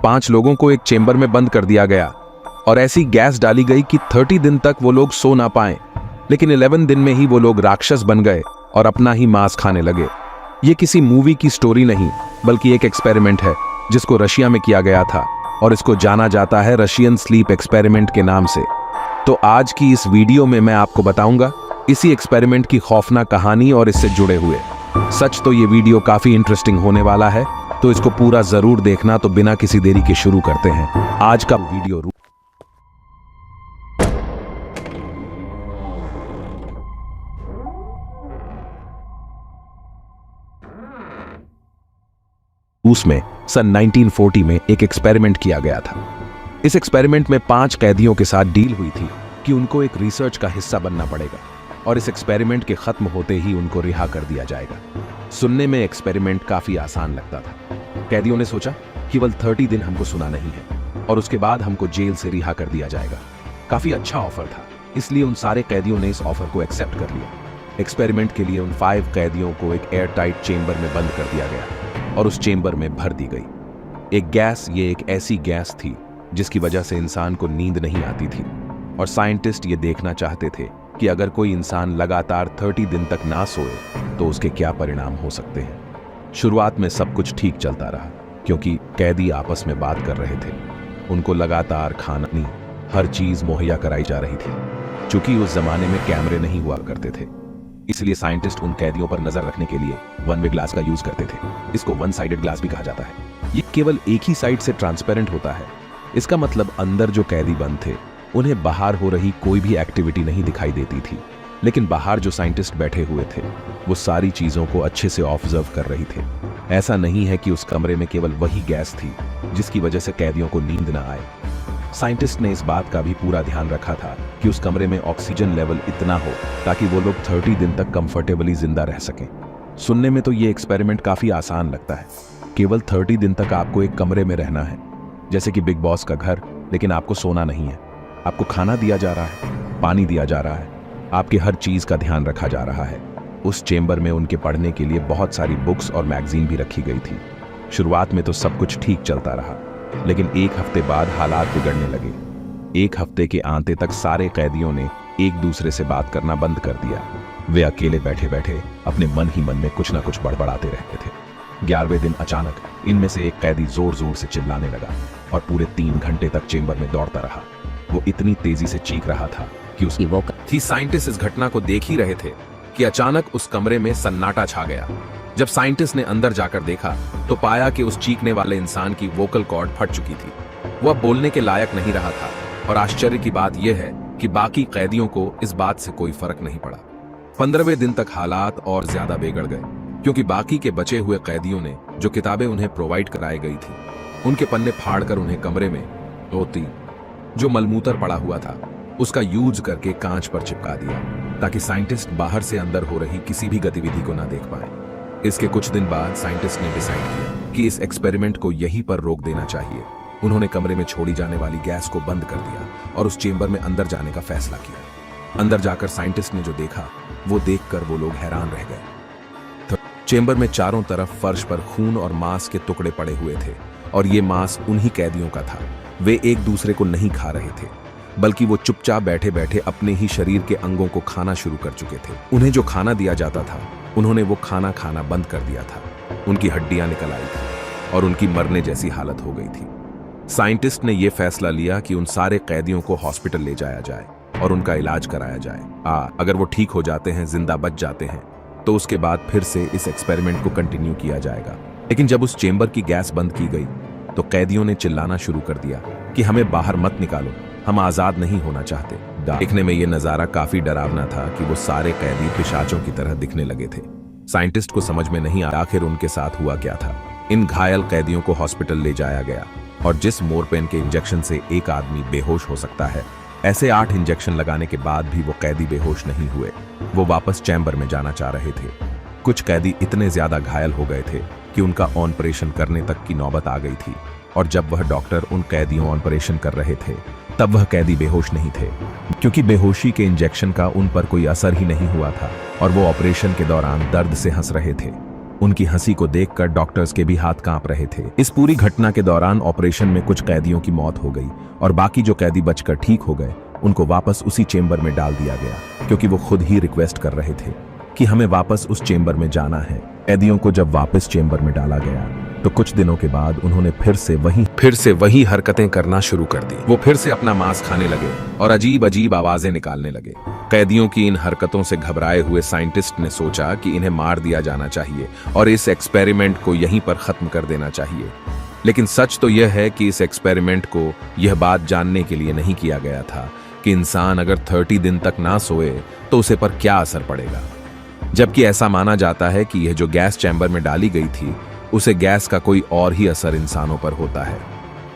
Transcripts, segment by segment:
5 लोगों को एक चेंबर में बंद कर दिया गया और ऐसी गैस डाली गई कि 30 दिन तक वो लोग सो ना पाए। लेकिन 11 दिन में ही वो लोग राक्षस बन गए और अपना ही मांस खाने लगे। ये किसी मूवी की स्टोरी नहीं, बल्कि एक एक्सपेरिमेंट है जिसको रशिया में किया गया था और इसको जाना जाता है रशियन स्लीप एक्सपेरिमेंट के नाम से। तो आज की इस वीडियो में मैं आपको बताऊंगा इसी एक्सपेरिमेंट की खौफनाक कहानी और इससे जुड़े हुए सच। तो ये वीडियो काफी इंटरेस्टिंग होने वाला है, तो इसको पूरा जरूर देखना। तो बिना किसी देरी के शुरू करते हैं आज का वीडियो। रूस में सन 1940 में एक एक्सपेरिमेंट किया गया था। इस एक्सपेरिमेंट में 5 कैदियों के साथ डील हुई थी कि उनको एक रिसर्च का हिस्सा बनना पड़ेगा और इस एक्सपेरिमेंट के खत्म होते ही उनको रिहा कर दिया जाएगा। सुनने में एक्सपेरिमेंट काफी आसान लगता था। कैदियों ने सोचा केवल 30 दिन हमको सुना नहीं है और उसके बाद हमको जेल से रिहा कर दिया जाएगा। काफी अच्छा ऑफर था, इसलिए उन सारे कैदियों ने इस ऑफर को एक्सेप्ट कर लिया। एक्सपेरिमेंट के लिए उन 5 कैदियों को एक एयर टाइट चेंबर में बंद कर दिया गया और उस चेंबर में भर दी गई एक गैस। ये एक ऐसी गैस थी जिसकी वजह से इंसान को नींद नहीं आती थी और साइंटिस्ट ये देखना चाहते थे कि अगर कोई इंसान लगातार 30 दिन तक ना सोए तो उसके क्या परिणाम हो सकते हैं। शुरुआत में सब कुछ ठीक चलता रहा क्योंकि कैदी आपस में बात कर रहे थे। उनको लगातार खाना, हर चीज मुहैया कराई जा रही थी। चूंकि उस जमाने में कैमरे नहीं हुआ करते थे, इसलिए साइंटिस्ट उन कैदियों पर नजर रखने के लिए वन वे ग्लास का यूज करते थे। इसको वन साइडेड ग्लास भी कहा जाता है। ये केवल एक ही साइड से ट्रांसपेरेंट होता है। इसका मतलब अंदर जो कैदी बंद थे उन्हें बाहर हो रही कोई भी एक्टिविटी नहीं दिखाई देती थी, लेकिन बाहर जो साइंटिस्ट बैठे हुए थे वो सारी चीजों को अच्छे से ऑब्जर्व कर रही थे। ऐसा नहीं है कि उस कमरे में केवल वही गैस थी जिसकी वजह से कैदियों को नींद ना आए। साइंटिस्ट ने इस बात का भी पूरा ध्यान रखा था कि उस कमरे में ऑक्सीजन लेवल इतना हो ताकि वो लोग 30 दिन तक कंफर्टेबली जिंदा रह सकें। सुनने में तो ये एक्सपेरिमेंट काफी आसान लगता है। केवल 30 दिन तक आपको एक कमरे में रहना है, जैसे कि बिग बॉस का घर, लेकिन आपको सोना नहीं है। आपको खाना दिया जा रहा है, पानी दिया जा रहा है, आपकी हर चीज का ध्यान रखा जा रहा है। उस चेंबर में उनके पढ़ने के लिए बहुत सारी बुक्स और मैगजीन भी रखी गई थी। शुरुआत में तो सब कुछ ठीक चलता रहा, लेकिन एक हफ्ते बाद हालात बिगड़ने लगे। एक हफ्ते के आते तक सारे कैदियों ने एक दूसरे से बात करना बंद कर दिया। वे अकेले बैठे बैठे अपने मन ही मन में कुछ ना कुछ बड़बड़ाते रहते थे। 11वें दिन अचानक इनमें से एक कैदी जोर जोर से चिल्लाने लगा और पूरे 3 घंटे तक चेंबर में दौड़ता रहा। वो इतनी तेजी से चीख रहा था कि उसकी वो थी। साइंटिस्ट इस घटना को देख ही रहे थे कि अचानक उस कमरे में सन्नाटा छा गया। जब साइंटिस्ट ने अंदर जाकर देखा तो पाया कि उस चीखने वाले इंसान की वोकल कॉर्ड फट चुकी थी। वो अब बोलने के लायक नहीं रहा था और आश्चर्य की बात यह है कि बाकी कैदियों को इस बात से कोई फर्क नहीं पड़ा। 15वें दिन तक हालात और ज्यादा बिगड़ गए क्योंकि बाकी के बचे हुए कैदियों ने जो किताबें उन्हें प्रोवाइड कराई गई थी उनके पन्ने फाड़कर उन्हें कमरे में धोती जो मलमूत्र पड़ा हुआ था उसका यूज करके कांच पर चिपका दिया ताकि साइंटिस्ट बाहर से अंदर हो रही किसी भी गतिविधि को ना देख पाए। इसके कुछ दिन बाद साइंटिस्ट ने डिसाइड किया कि इस एक्सपेरिमेंट को यहीं पर रोक देना चाहिए। उन्होंने कमरे में छोड़ी जाने वाली गैस को बंद कर दिया और उस चेंबर में अंदर जाने का फैसला किया। अंदर जाकर साइंटिस्ट ने जो देखा वो देखकर वो लोग हैरान रह गए। तो चेंबर में चारों तरफ फर्श पर खून और मांस के टुकड़े पड़े हुए थे और ये मांस उन्हीं कैदियों का था। वे एक दूसरे को नहीं खा रहे थे, बल्कि वो चुपचाप बैठे बैठे अपने ही शरीर के अंगों को खाना शुरू कर चुके थे। उन्हें जो खाना दिया जाता था उन्होंने वो खाना खाना बंद कर दिया था। उनकी हड्डियां निकल आई थी और उनकी मरने जैसी हालत हो गई थी। साइंटिस्ट ने यह फैसला लिया कि उन सारे कैदियों को हॉस्पिटल ले जाया जाए और उनका इलाज कराया जाए। अगर वो ठीक हो जाते हैं, जिंदा बच जाते हैं, तो उसके बाद फिर से इस एक्सपेरिमेंट को कंटिन्यू किया जाएगा। लेकिन जब उस चेंबर की गैस बंद की गई तो कैदियों ने चिल्लाना शुरू कर दिया कि हमें बाहर मत निकालो, हम आजाद नहीं होना चाहते। देखने में यह नजारा काफी डरावना था कि वो सारे कैदी पिशाचों की तरह दिखने लगे थे। साइंटिस्ट को समझ में नहीं आया आखिर उनके साथ हुआ क्या था। इन घायल कैदियों को हॉस्पिटल ले जाया गया और जिस मोरपेन के इंजेक्शन से एक आदमी बेहोश हो सकता है, ऐसे 8 इंजेक्शन लगाने के बाद भी वो कैदी बेहोश नहीं हुए। वो वापस चैम्बर में जाना चाह रहे थे। कुछ कैदी इतने ज्यादा घायल हो गए थे कि उनका ऑपरेशन करने तक की नौबत आ गई थी और जब वह डॉक्टर उन कैदियों ऑपरेशन कर रहे थे तब वह कैदी बेहोश नहीं थे, क्योंकि बेहोशी के इंजेक्शन का उन पर कोई असर ही नहीं हुआ था और वो ऑपरेशन के दौरान दर्द से हंस रहे थे। उनकी हंसी को देखकर डॉक्टर्स के भी हाथ कांप रहे थे। इस पूरी घटना के दौरान ऑपरेशन में कुछ कैदियों की मौत हो गई और बाकी जो कैदी बचकर ठीक हो गए उनको वापस उसी चेंबर में डाल दिया गया, क्योंकि वो खुद ही रिक्वेस्ट कर रहे थे कि हमें वापस उस चेंबर में जाना है। कैदियों को जब वापस चेंबर में डाला गया तो कुछ दिनों के बाद उन्होंने फिर से वही हरकतें करना शुरू कर दी। वो फिर से अपना मांस खाने लगे और अजीब अजीब आवाजें निकालने लगे। कैदियों की इन हरकतों से घबराए हुए साइंटिस्ट ने सोचा कि इन्हें मार दिया जाना चाहिए और इस एक्सपेरिमेंट को यहीं पर खत्म कर देना चाहिए। लेकिन सच तो यह है कि इस एक्सपेरिमेंट को यह बात जानने के लिए नहीं किया गया था कि इंसान अगर 30 दिन तक ना सोए तो उसे पर क्या असर पड़ेगा। जबकि ऐसा माना जाता है कि यह जो गैस चैम्बर में डाली गई थी उसे गैस का कोई और ही असर इंसानों पर होता है।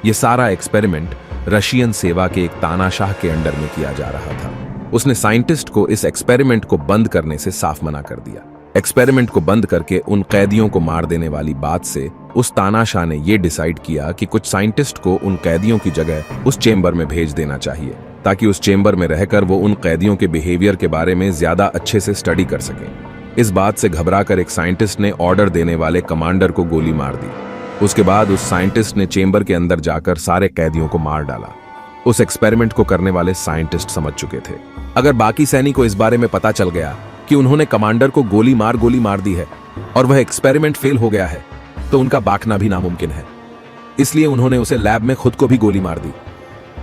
यह सारा एक्सपेरिमेंट रशियन सेवा के एक तानाशाह के अंडर में किया जा रहा था। उसने साइंटिस्ट को इस एक्सपेरिमेंट को बंद करने से साफ मना कर दिया। एक्सपेरिमेंट को बंद करके उन कैदियों को मार देने वाली बात से उस तानाशाह ने यह डिसाइड किया कि कुछ साइंटिस्ट को उन कैदियों की जगह उस चेंबर में भेज देना चाहिए, ताकि उस चेंबर में रहकर वो उन कैदियों के बिहेवियर के बारे में ज्यादा अच्छे से स्टडी कर सकें। इस बात से घबराकर एक साइंटिस्ट ने ऑर्डर देने वाले कमांडर को गोली मार दी। उसके बाद उस साइंटिस्ट ने चेंबर के अंदर जाकर सारे कैदियों को मार डाला। उस एक्सपेरिमेंट को करने वाले साइंटिस्ट समझ चुके थे, अगर बाकी सैनिक को इस बारे में पता चल गया कि उन्होंने कमांडर को गोली मार दी है और वह एक्सपेरिमेंट फेल हो गया है, तो उनका बाकना भी नामुमकिन है। इसलिए उन्होंने उसे लैब में खुद को भी गोली मार दी।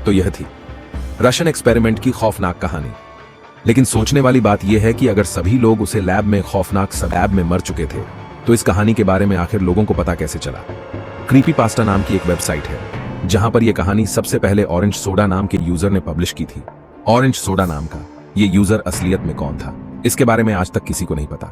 तो यह थी रशियन एक्सपेरिमेंट की खौफनाक कहानी। लेकिन सोचने वाली बात यह है कि अगर सभी लोग उसे लैब में खौफनाक लैब में मर चुके थे तो इस कहानी के बारे में आखिर लोगों को पता कैसे चला। क्रीपीपास्टा नाम की एक वेबसाइट है जहां पर यह कहानी सबसे पहले ऑरेंज सोडा नाम के यूजर ने पब्लिश की थी। ऑरेंज सोडा नाम का ये यूजर असलियत में कौन था, इसके बारे में आज तक किसी को नहीं पता।